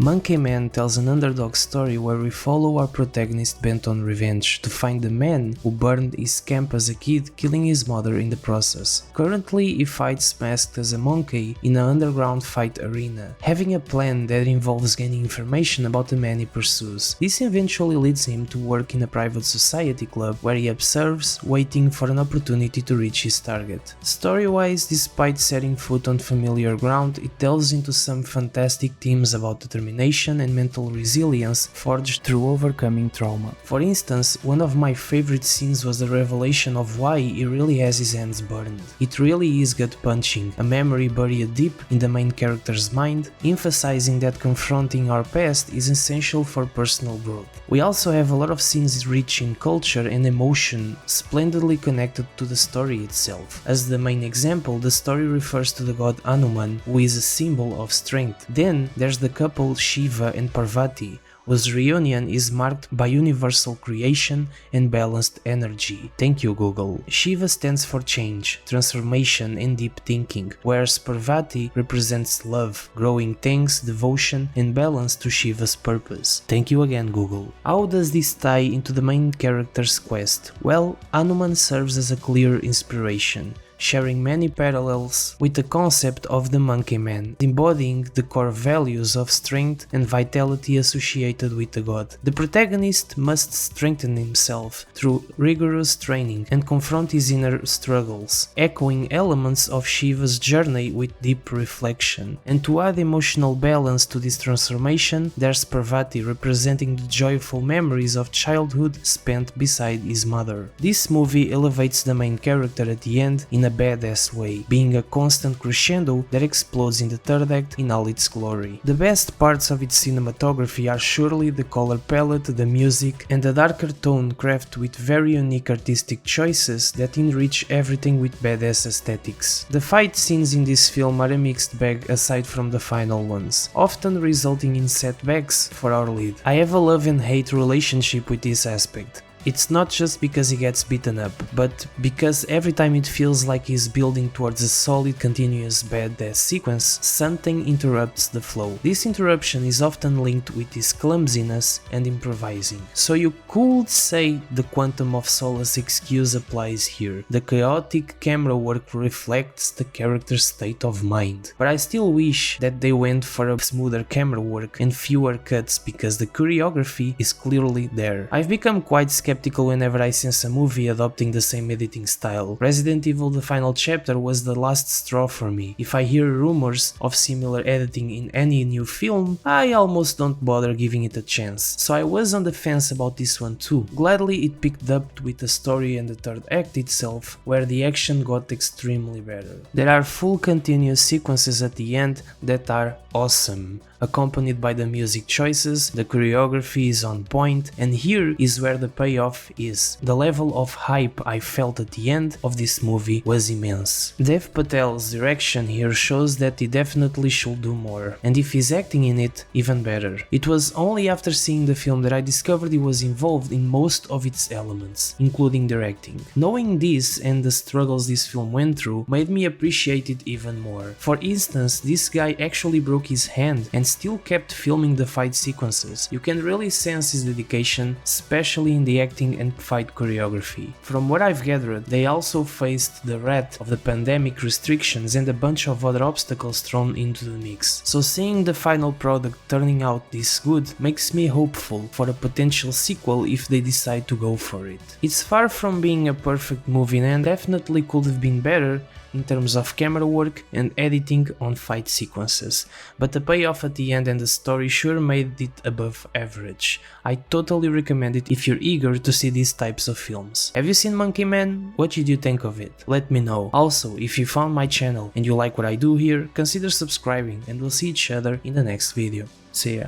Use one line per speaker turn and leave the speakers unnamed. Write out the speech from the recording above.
Monkey Man tells an underdog story where we follow our protagonist bent on revenge to find the man who burned his camp as a kid, killing his mother in the process. Currently, he fights masked as a monkey in an underground fight arena, having a plan that involves gaining information about the man he pursues. This eventually leads him to work in a private society club where he observes, waiting for an opportunity to reach his target. Story-wise, despite setting foot on familiar ground, it delves into some fantastic themes about determination and mental resilience forged through overcoming trauma. For instance, one of my favorite scenes was the revelation of why he really has his hands burned. It really is gut-punching, a memory buried deep in the main character's mind, emphasizing that confronting our past is essential for personal growth. We also have a lot of scenes rich in culture and emotion, splendidly connected to the story itself. As the main example, the story refers to the god Hanuman, who is a symbol of strength. Then there's the couple Shiva and Parvati, whose reunion is marked by universal creation and balanced energy. Thank you, Google. Shiva stands for change, transformation and deep thinking, whereas Parvati represents love, growing thanks, devotion and balance to Shiva's purpose. Thank you again, Google. How does this tie into the main character's quest? Well, Hanuman serves as a clear inspiration, sharing many parallels with the concept of the Monkey Man, embodying the core values of strength and vitality associated with the god. The protagonist must strengthen himself through rigorous training and confront his inner struggles, echoing elements of Shiva's journey with deep reflection. And to add emotional balance to this transformation, there's Parvati, representing the joyful memories of childhood spent beside his mother. This movie elevates the main character at the end in a badass way, being a constant crescendo that explodes in the third act in all its glory. The best parts of its cinematography are surely the color palette, the music, and the darker tone crafted with very unique artistic choices that enrich everything with badass aesthetics. The fight scenes in this film are a mixed bag aside from the final ones, often resulting in setbacks for our lead. I have a love and hate relationship with this aspect. It's not just because he gets beaten up, but because every time it feels like he's building towards a solid continuous badass sequence, something interrupts the flow. This interruption is often linked with his clumsiness and improvising. So you could say the Quantum of Solace excuse applies here. The chaotic camera work reflects the character's state of mind. But I still wish that they went for a smoother camera work and fewer cuts because the choreography is clearly there. I've become quite skeptical whenever I sense a movie adopting the same editing style. Resident Evil The Final Chapter was the last straw for me. If I hear rumors of similar editing in any new film, I almost don't bother giving it a chance. So I was on the fence about this one too. Gladly it picked up with the story and the third act itself, where the action got extremely better. There are full continuous sequences at the end that are awesome, accompanied by the music choices, the choreography is on point, and here is where the payoff is. The level of hype I felt at the end of this movie was immense. Dev Patel's direction here shows that he definitely should do more, and if he's acting in it, even better. It was only after seeing the film that I discovered he was involved in most of its elements, including directing. Knowing this and the struggles this film went through made me appreciate it even more. For instance, this guy actually broke his hand and still kept filming the fight sequences. You can really sense his dedication, especially in the acting and fight choreography. From what I've gathered, they also faced the wrath of the pandemic restrictions and a bunch of other obstacles thrown into the mix. So seeing the final product turning out this good makes me hopeful for a potential sequel if they decide to go for it. It's far from being a perfect movie and definitely could have been better in terms of camera work and editing on fight sequences, but the payoff at the end and the story sure made it above average. I totally recommend it if you're eager to see these types of films. Have you seen Monkey Man? What did you think of it? Let me know. Also, if you found my channel and you like what I do here, consider subscribing and we'll see each other in the next video. See ya.